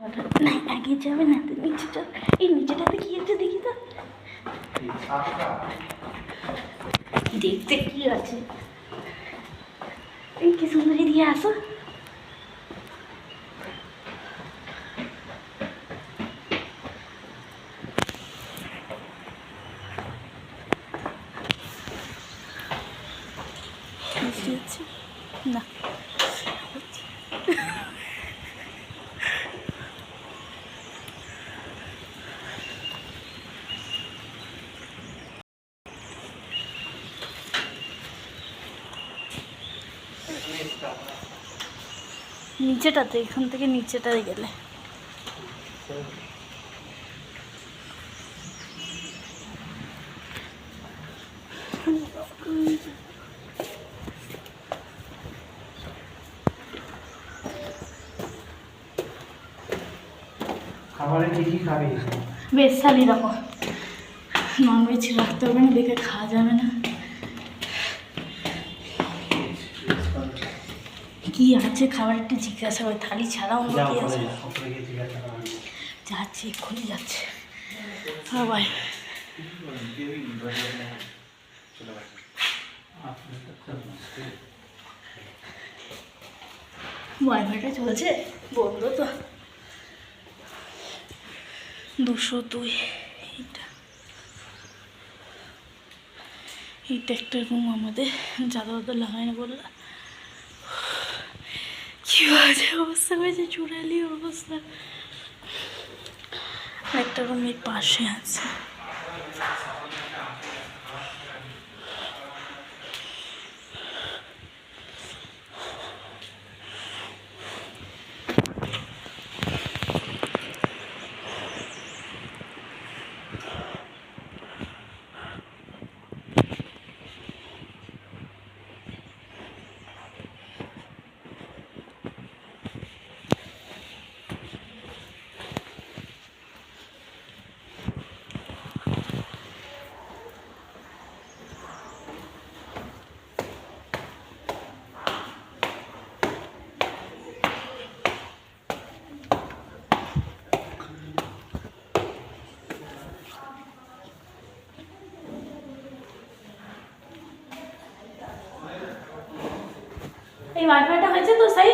না আগে যাবে না, তো নিচেটা, এই নিচেটাতে কি আছে দেখি তো, দেখতে কি আছে। এই কি সুন্দর, দিয়ে আসো। না নিচেটাতে, এখান থেকে নিচেটাতে গেলে খাবারে কি কি খাবি? বেশ সালি দেখো, ননভেজ রাখতে হবে না, দেখে খাওয়া যাবে না। কি আছে খাবার একটু জিজ্ঞাসা করে, থালি ছাড়াও অন্য কি আছে। যাচ্ছে এক্ষুনি যাচ্ছে সবাই। ওয়াইফাইটা চলছে, বন্ধ তো। 202 এইটা একটা রুম আমাদের, চাদর লাগাই না বললাম। কি বাজে অবস্থা হয়েছে, চুড়ালি অবস্থা। একটা রুমের পাশে আছে। এই ওয়াইফাইটা হয়েছে তো সেই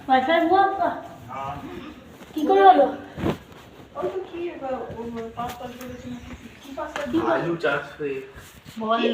ওয়াইফাই हुआ आपका? কি করে হলো? আলু চাষ হয়ে বল